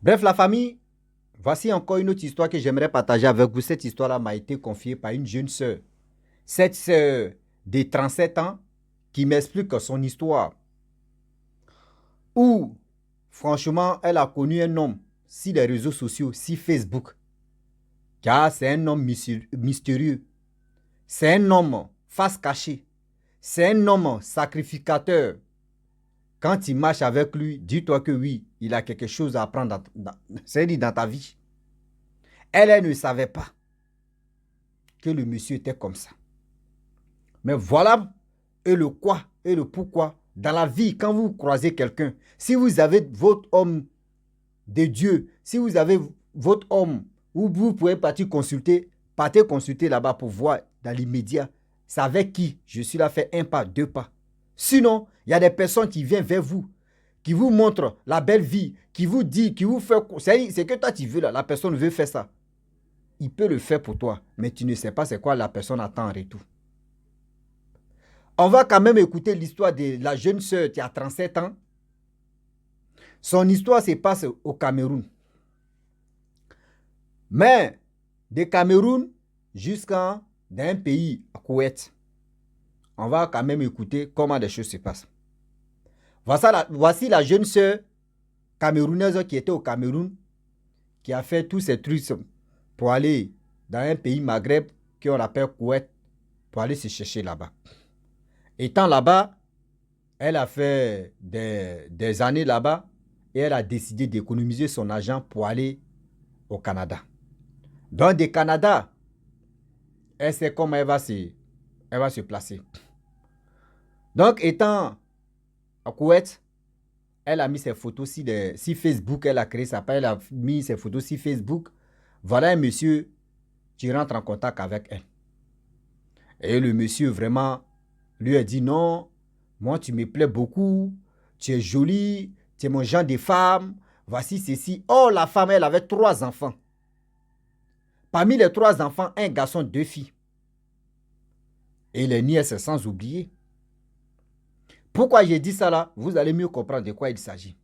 Bref, la famille, voici encore une autre histoire que j'aimerais partager avec vous. Cette histoire-là m'a été confiée par une jeune sœur. Cette sœur de 37 ans qui m'explique son histoire. Où, franchement, elle a connu un homme sur les réseaux sociaux, sur Facebook. Car c'est un homme mystérieux. C'est un homme face cachée. C'est un homme sacrificateur. Quand il marche avec lui, dis-toi que oui, il a quelque chose à apprendre dans ta vie. Elle ne savait pas que le monsieur était comme ça. Mais voilà et le quoi et le pourquoi. Dans la vie, quand vous croisez quelqu'un, si vous avez votre homme de Dieu, si vous avez votre homme où vous pouvez partir consulter, partez consulter là-bas pour voir dans l'immédiat, c'est avec qui je suis là, fait un pas, deux pas. Sinon, il y a des personnes qui viennent vers vous, qui vous montrent la belle vie, qui vous dit, qui vous fait... C'est que toi tu veux là, la personne veut faire ça. Il peut le faire pour toi, mais tu ne sais pas c'est quoi la personne attend en retour. On va quand même écouter l'histoire de la jeune sœur qui a 37 ans. Son histoire se passe au Cameroun. Mais de Cameroun jusqu'à un pays, à Koweït. On va quand même écouter comment les choses se passent. Voici la jeune sœur camerounaise qui était au Cameroun, qui a fait tous ces trucs pour aller dans un pays Maghreb qu'on appelle Koweït, pour aller se chercher là-bas. Étant là-bas, elle a fait des années là-bas et elle a décidé d'économiser son argent pour aller au Canada. Dans le Canada, elle sait comment elle va se placer. Donc, étant à Koweït, elle a mis ses photos sur Facebook, elle a créé sa page, elle a mis ses photos sur Facebook. Voilà un monsieur qui rentre en contact avec elle. Et le monsieur vraiment lui a dit non, moi tu me plais beaucoup, tu es jolie, tu es mon genre de femme, voici ceci. Oh, la femme, elle avait 3 enfants. Parmi les 3 enfants, un garçon, 2 filles. Et les nièces sans oublier. Pourquoi j'ai dit ça là? Vous allez mieux comprendre de quoi il s'agit.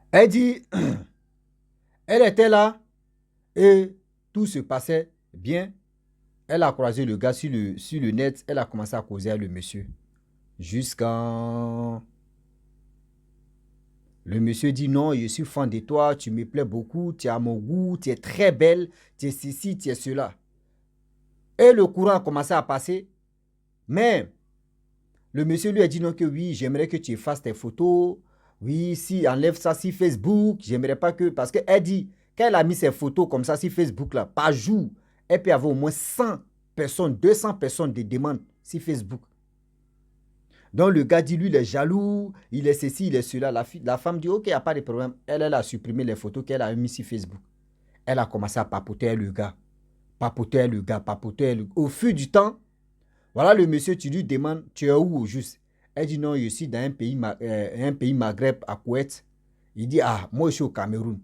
Elle dit, elle était là et tout se passait bien. Elle a croisé le gars sur le net. Elle a commencé à causer avec le monsieur. Jusqu'à... Le monsieur dit non, je suis fan de toi, tu me plais beaucoup, tu as mon goût, tu es très belle, tu es ceci, tu es cela. Et le courant a commencé à passer. Mais le monsieur lui a dit non que oui, j'aimerais que tu effaces tes photos. Oui, si enlève ça sur Facebook, j'aimerais pas que... Parce qu'elle dit, quand elle a mis ses photos comme ça sur Facebook là, par jour, elle peut avoir au moins 100 personnes, 200 personnes de demandes sur Facebook. Donc le gars dit, lui, il est jaloux, il est ceci, il est cela. La femme dit, ok, il n'y a pas de problème. Elle a supprimé les photos qu'elle a mises sur Facebook. Elle a commencé à papoter le gars. Papoter le gars, papoter le gars. Au fil du temps, voilà le monsieur, tu lui demandes, tu es où au juste? Elle dit, non, je suis dans un pays Maghreb, à Koweït. Il dit, ah, moi je suis au Cameroun.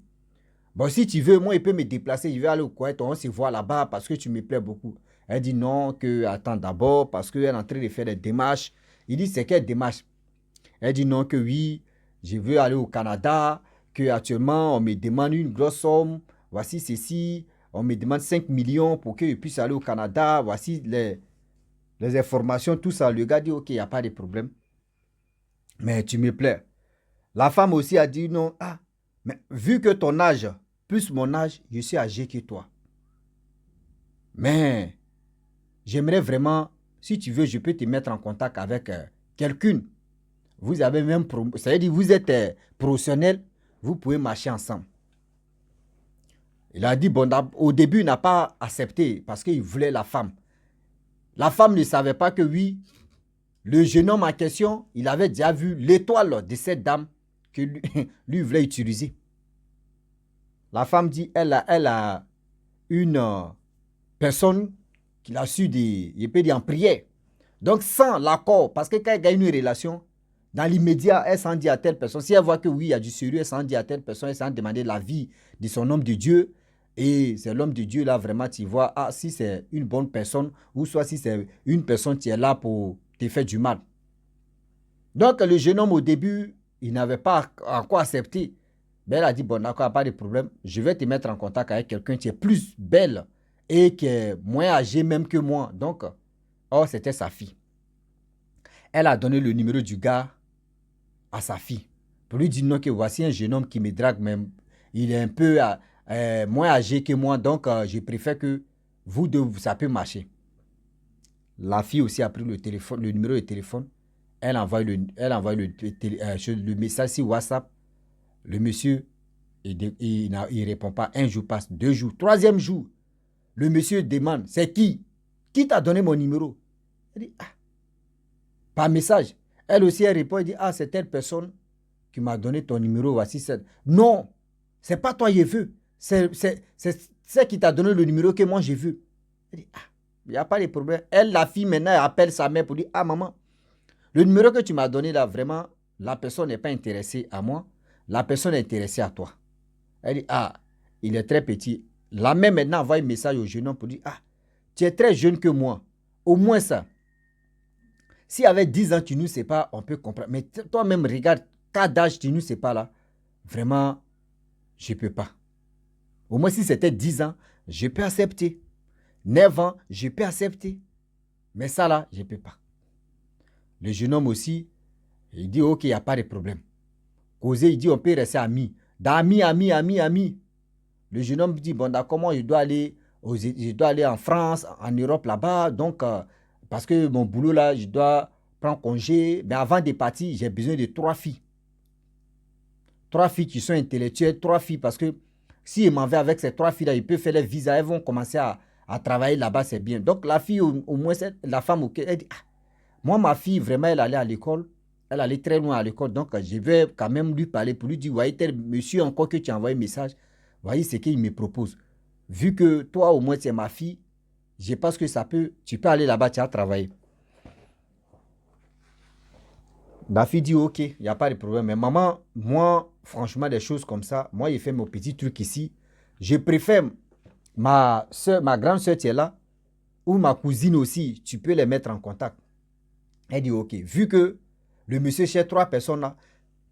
Bon, si tu veux, moi, il peut me déplacer, je vais aller au Koweït, on se voit là-bas parce que tu me plais beaucoup. Elle dit non, que attends d'abord parce qu'elle est en train de faire des démarches. Il dit, c'est quelle démarche? Elle dit non, que oui, je veux aller au Canada, que actuellement on me demande une grosse somme. Voici ceci, on me demande 5 millions pour que je puisse aller au Canada. Voici les informations, tout ça. Le gars dit, ok, il n'y a pas de problème. Mais tu me plais. La femme aussi a dit non, ah, mais vu que ton âge, plus mon âge, je suis âgé que toi. Mais j'aimerais vraiment, si tu veux, je peux te mettre en contact avec quelqu'un. Vous avez même, c'est-à-dire vous êtes professionnel, vous pouvez marcher ensemble. Il a dit, bon, au début, il n'a pas accepté parce qu'il voulait la femme. La femme ne savait pas que oui, le jeune homme en question, il avait déjà vu l'étoile de cette dame que lui voulait utiliser. La femme dit, elle a une personne qu'il a su, je peux dire, en prière. Donc, sans l'accord, parce que quand elle a une relation, dans l'immédiat, elle s'en dit à telle personne. Si elle voit que oui, il y a du sérieux, elle s'en dit à telle personne, elle s'en demande l'avis de son homme de Dieu. Et c'est l'homme de Dieu là, vraiment, tu vois, ah, si c'est une bonne personne, ou soit si c'est une personne qui est là pour te faire du mal. Donc, le jeune homme, au début, il n'avait pas encore accepté. Ben, elle a dit, bon, d'accord, pas de problème. Je vais te mettre en contact avec quelqu'un qui est plus belle et qui est moins âgée même que moi. Donc, oh, c'était sa fille. Elle a donné le numéro du gars à sa fille. Pour lui dire non, que voici un jeune homme qui me drague, même il est un peu moins âgé que moi, donc je préfère que vous deux, ça peut marcher. La fille aussi a pris le téléphone, le numéro de téléphone. Elle envoie le message sur WhatsApp. Le monsieur, il ne répond pas. Un jour passe, 2 jours, troisième jour. Le monsieur demande, c'est qui? Qui t'a donné mon numéro? Elle dit, ah, par message. Elle aussi, elle répond, elle dit, ah, c'est telle personne qui m'a donné ton numéro, voici ça. Non, c'est pas toi, je veux. C'est qui t'a donné le numéro que moi, je veux. Elle dit, ah, il n'y a pas de problème. Elle, la fille, maintenant, elle appelle sa mère pour dire, ah, maman, le numéro que tu m'as donné là, vraiment, la personne n'est pas intéressée à moi. La personne est intéressée à toi. Elle dit, ah, il est très petit. La mère maintenant envoie un message au jeune homme pour dire, ah, tu es très jeune que moi. Au moins ça. Si avec 10 ans, tu ne sais pas, on peut comprendre. Mais toi-même, regarde, cas d'âge, tu ne sais pas là. Vraiment, je ne peux pas. Au moins, si c'était 10 ans, je peux accepter. 9 ans, je peux accepter. Mais ça là, je ne peux pas. Le jeune homme aussi, il dit, ok, il n'y a pas de problème. Causer, il dit, on peut rester amis. D'amis. Le jeune homme dit, bon, d'accord, moi, je dois aller en France, en Europe, là-bas. Donc, parce que mon boulot, là, je dois prendre congé. Mais avant de partir, j'ai besoin de 3 filles. 3 filles qui sont intellectuelles, 3 filles, parce que si il m'en va avec ces 3 filles-là, il peut faire les visas, elles vont commencer à travailler là-bas, c'est bien. Donc, la fille, au moins, la femme, elle dit, ah, moi, ma fille, vraiment, elle allait à l'école. Elle allait très loin à l'école. Donc, je vais quand même lui parler pour lui dire, voyez, tel monsieur encore que tu as envoyé un message, voyez ce qu'il me propose. Vu que toi, au moins, c'est ma fille, je pense que ça peut, tu peux aller là-bas, tu as travaillé. La fille dit, ok, il n'y a pas de problème. Mais maman, moi, franchement, des choses comme ça, moi, j'ai fait mon petit truc ici. Je préfère ma grande soeur, tu es là, ou ma cousine aussi, tu peux les mettre en contact. Elle dit, ok, vu que le monsieur chez 3 personnes là,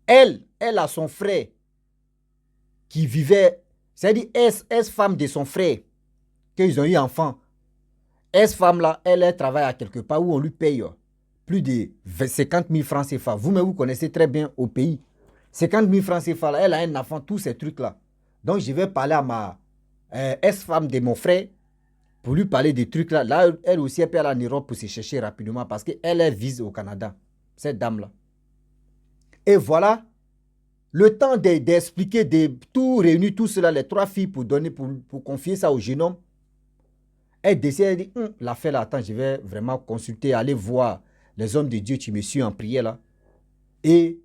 elle a son frère qui vivait, c'est-à-dire ex-femme de son frère, qu'ils ont eu enfant. Ex-femme là, elle travaille à quelque part où on lui paye plus de 50 000 francs CFA. Vous-même, vous connaissez très bien au pays. 50 000 francs CFA, là, elle a un enfant, tous ces trucs-là. Donc, je vais parler à ma ex-femme de mon frère pour lui parler des trucs là. Là, elle aussi, elle peut aller en Europe pour se chercher rapidement parce qu'elle vise au Canada, cette dame-là. Et voilà, le temps d'expliquer, de tout réunir, tout cela, les 3 filles pour donner, pour confier ça au jeune homme. Elle décide, elle dit, l'affaire là, attends, je vais vraiment consulter, aller voir les hommes de Dieu qui me suivent en prière là. Et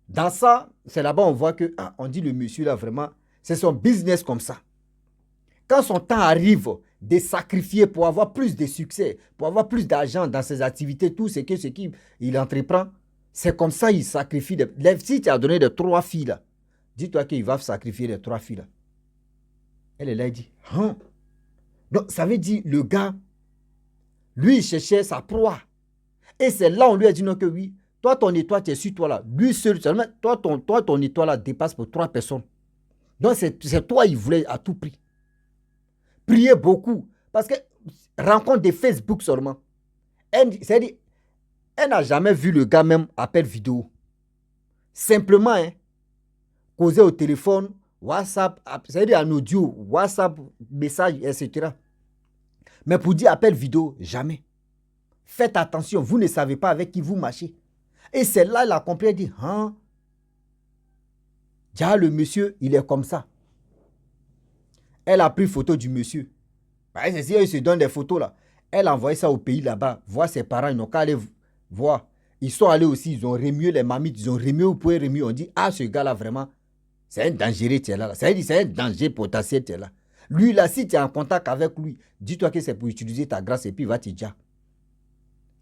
dans ça, c'est là-bas on voit que, on dit le monsieur là vraiment, c'est son business comme ça. Quand son temps arrive de sacrifier pour avoir plus de succès, pour avoir plus d'argent dans ses activités, tout ce qu'il entreprend, c'est comme ça qu'il sacrifie. Si tu as donné les 3 filles là, dis-toi qu'il va sacrifier les 3 filles là. Elle est là, elle dit, donc ça veut dire le gars, lui il cherchait sa proie. Et c'est là on lui a dit non que oui, toi ton étoile tu es sur toi là, lui seul seulement, toi ton étoile là dépasse pour 3 personnes. Donc c'est toi il voulait à tout prix. Prier beaucoup. Parce que rencontre de Facebook seulement. C'est-à-dire, elle n'a jamais vu le gars même appel vidéo. Simplement, causer au téléphone, WhatsApp, c'est-à-dire en audio, WhatsApp, message, etc. Mais pour dire appel vidéo, jamais. Faites attention, vous ne savez pas avec qui vous marchez. Et c'est là elle a compris, elle dit, déjà le monsieur, il est comme ça. Elle a pris photo du monsieur. C'est si elle se donne des photos là. Elle a envoyé ça au pays là-bas, voir ses parents, ils n'ont qu'à aller voir. Ils sont allés aussi, ils ont remué les mamites, ils ont remué au point remué. On dit, ce gars-là vraiment, c'est un danger, tu es là. C'est un danger potentiel, tu es là. Lui là, si tu es en contact avec lui, dis-toi que c'est pour utiliser ta grâce et puis il va te dire.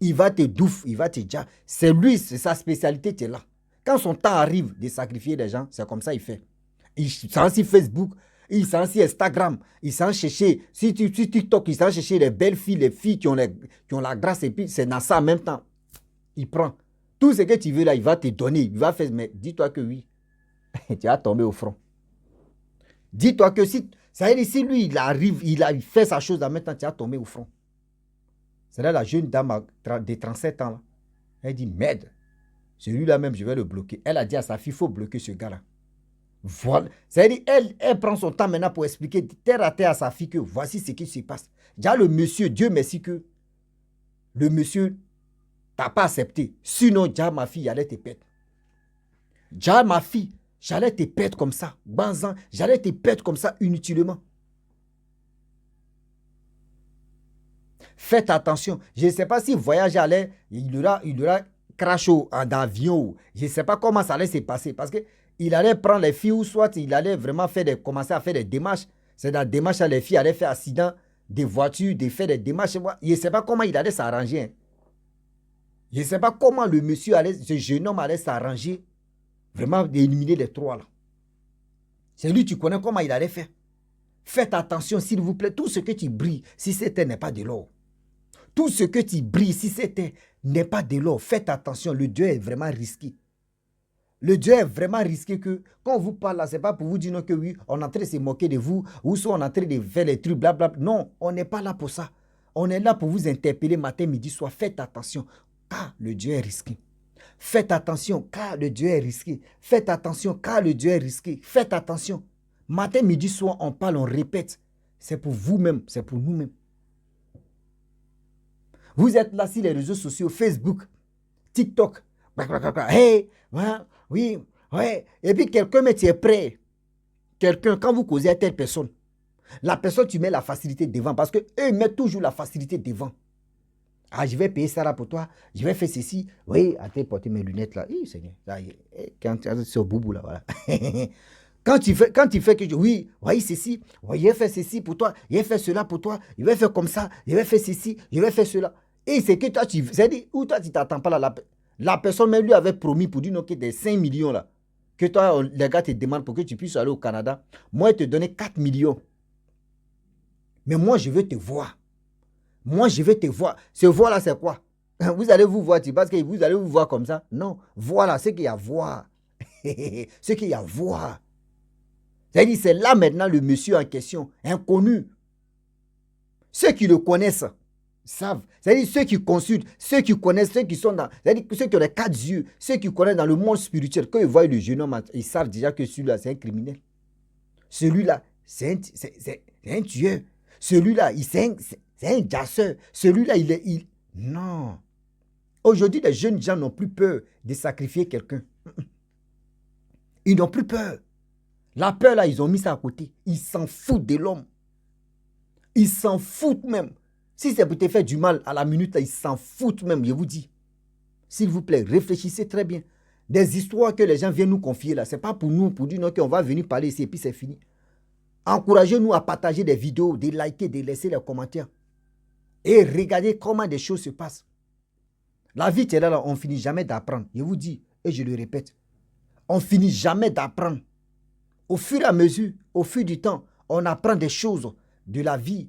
Il va te douffer, il va te dire. C'est lui, c'est sa spécialité, tu es là. Quand son temps arrive de sacrifier des gens, c'est comme ça il fait. Il s'en sur Facebook, il s'en sur Instagram, il s'en chercher. Si TikTok, il s'en chercher les belles filles, les filles qui ont la grâce et puis c'est dans ça en même temps. Il prend. Tout ce que tu veux là, il va te donner, il va faire. Mais dis-toi que oui, tu vas tomber au front. Dis-toi que si, ça veut dire, si lui, il arrive, il fait sa chose en même temps, tu as tombé au front. C'est là la jeune dame de 37 ans. Là. Elle dit, merde, celui-là même, je vais le bloquer. Elle a dit à sa fille, il faut bloquer ce gars-là. Voilà. C'est-à-dire, elle prend son temps maintenant pour expliquer terre à terre à sa fille que voici ce qui se passe. Déjà, le monsieur, Dieu merci que le monsieur t'a pas accepté. Sinon, déjà, ma fille, allait te pète. Déjà, ma fille, j'allais te pète comme ça. Banzan, j'allais te pète comme ça inutilement. Faites attention. Je ne sais pas si voyage allait, il y aura crash d'avion. Je ne sais pas comment ça allait se passer parce qu'il allait prendre les filles ou soit il allait vraiment commencer à faire des démarches. C'est dans les démarches, les filles allaient faire accident des voitures, faire des démarches. Je ne sais pas comment il allait s'arranger. Hein. Je ne sais pas comment le monsieur ce jeune homme allait s'arranger vraiment d'éliminer les trois là. C'est lui, tu connais comment il allait faire. Faites attention, s'il vous plaît. Tout ce que tu brilles, si c'était n'est pas de l'or. Tout ce que tu brilles, si c'était n'est pas de l'or. Faites attention, le Dieu est vraiment risqué. Le Dieu est vraiment risqué que, quand on vous parle là, ce n'est pas pour vous dire non, que oui, on est en train de se moquer de vous, ou soit on est en train de faire les trucs, blablabla. Non, on n'est pas là pour ça. On est là pour vous interpeller matin, midi, soir. Faites attention, car le Dieu est risqué. Faites attention, car le Dieu est risqué. Faites attention, car le Dieu est risqué. Faites attention. Matin, midi, soir, on parle, on répète. C'est pour vous-même, c'est pour nous-mêmes. Vous êtes là sur les réseaux sociaux, Facebook, TikTok. Hey, oui, ouais. Et puis quelqu'un met est prêt. Quelqu'un, quand vous causez à telle personne, la personne, tu mets la facilité devant parce qu'eux mettent toujours la facilité devant. Ah, je vais payer ça là pour toi. Je vais faire ceci. Oui, attends, porter mes lunettes là. Oui, Seigneur. Quand tu es sur boubou là, voilà. Quand tu fais que oui, voyez ceci, oui, il va faire ceci pour toi, il va faire cela pour toi, il va faire comme ça, il va faire ceci, il va faire cela. Et c'est que toi, c'est-à-dire, ou toi, tu t'attends pas là. La personne même lui avait promis pour dire non, que des 5 millions là, que toi, les gars te demandent pour que tu puisses aller au Canada. Moi, il te donnait 4 millions. Mais moi, je veux te voir. Moi, je veux te voir. Ce voir-là, c'est quoi? Vous allez vous voir, parce que vous allez vous voir comme ça. Non, voilà, ce qu'il y a à voir. Ce qu'il y a à voir. C'est-à-dire, c'est là maintenant le monsieur en question, inconnu. Ceux qui le connaissent savent. C'est-à-dire, ceux qui consultent, ceux qui connaissent, ceux qui sont dans. C'est-à-dire, ceux qui ont les 4 yeux, ceux qui connaissent dans le monde spirituel, quand ils voient le jeune homme, ils savent déjà que celui-là, c'est un criminel. Celui-là, c'est un tueur. Celui-là, c'est un gasseur. Celui-là, Non. Aujourd'hui, les jeunes gens n'ont plus peur de sacrifier quelqu'un. Ils n'ont plus peur. La peur, là, ils ont mis ça à côté. Ils s'en foutent de l'homme. Ils s'en foutent même. Si c'est pour te faire du mal à la minute, là, ils s'en foutent même, je vous dis. S'il vous plaît, réfléchissez très bien. Des histoires que les gens viennent nous confier là, ce n'est pas pour nous, pour dire non, qu'on va venir parler ici et puis c'est fini. Encouragez-nous à partager des vidéos, de liker, de laisser les commentaires. Et regardez comment des choses se passent. La vie, c'est là, on ne finit jamais d'apprendre. Je vous dis, et je le répète, on ne finit jamais d'apprendre. Au fur et à mesure, au fil du temps, on apprend des choses de la vie.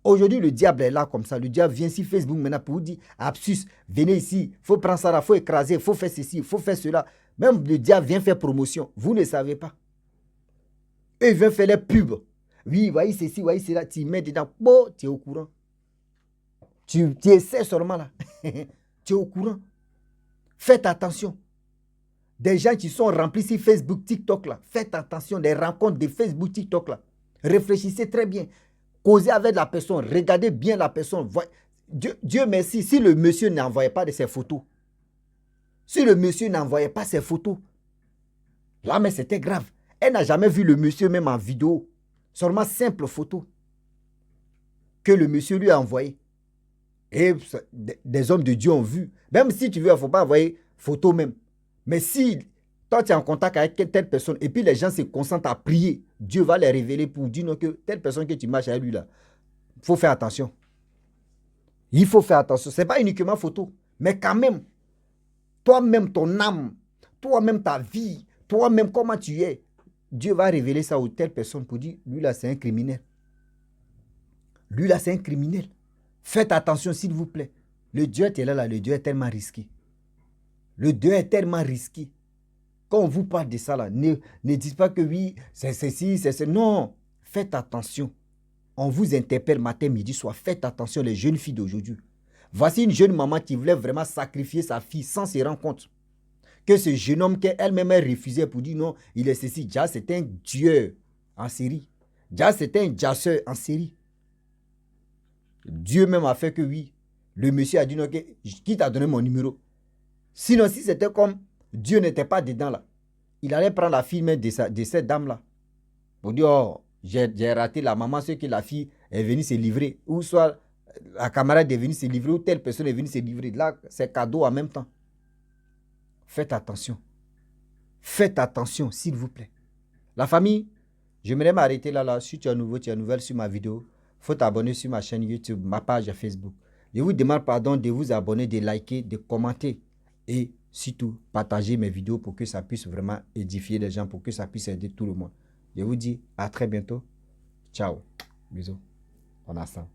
Aujourd'hui, le diable est là comme ça. Le diable vient sur Facebook maintenant pour vous dire, absus, venez ici, il faut prendre ça là, il faut écraser, il faut faire ceci, il faut faire cela. Même le diable vient faire promotion. Vous ne savez pas. Eux, ils viennent faire les pubs. Oui, voyez ceci, voyez cela, tu mets dedans. Bon, tu es au courant. Tu essaies seulement là. Tu es au courant. Faites attention. Des gens qui sont remplis sur Facebook, TikTok là. Faites attention des rencontres de Facebook, TikTok là. Réfléchissez très bien. Causez avec la personne. Regardez bien la personne. Dieu merci, si le monsieur n'envoyait pas de ses photos. Si le monsieur n'envoyait pas ses photos. Là, mais c'était grave. Elle n'a jamais vu le monsieur même en vidéo. Seulement simple photo. Que le monsieur lui a envoyé. Et des hommes de Dieu ont vu. Même si tu veux, il ne faut pas envoyer photo même. Mais si toi, tu es en contact avec telle personne et puis les gens se concentrent à prier, Dieu va les révéler pour dire non, que telle personne que tu marches avec lui là, il faut faire attention. Il faut faire attention. Ce n'est pas uniquement photo. Mais quand même, toi-même, ton âme, toi-même, ta vie, toi-même, comment tu es, Dieu va révéler ça aux telle personne pour dire, lui là, c'est un criminel. Lui là, c'est un criminel. Faites attention, s'il vous plaît. Le Dieu est là, le Dieu est tellement risqué. Le Dieu est tellement risqué. Quand on vous parle de ça, là, ne dites pas que oui, c'est ceci, c'est ça. Non, faites attention. On vous interpelle matin, midi, soir. Faites attention, les jeunes filles d'aujourd'hui. Voici une jeune maman qui voulait vraiment sacrifier sa fille sans se rendre compte que ce jeune homme qu'elle-même a refusé pour dire non, il est ceci. Déjà, c'est un dieu en série. Déjà, c'est un jasseur en série. Dieu même a fait que oui. Le monsieur a dit non, qui t'a donné mon numéro? Sinon, si c'était comme Dieu n'était pas dedans là, il allait prendre la fille même de cette dame-là. Pour dire, oh, j'ai raté la maman, ce que la fille est venue se livrer. Ou soit la camarade est venue se livrer, ou telle personne est venue se livrer. Là, c'est cadeau en même temps. Faites attention. Faites attention, s'il vous plaît. La famille, j'aimerais m'arrêter là. Si tu es nouveau, tu es nouvelle sur ma vidéo, il faut t'abonner sur ma chaîne YouTube, ma page Facebook. Je vous demande pardon de vous abonner, de liker, de commenter et surtout partager mes vidéos pour que ça puisse vraiment édifier les gens, pour que ça puisse aider tout le monde. Je vous dis à très bientôt. Ciao. Bisous. On a ça.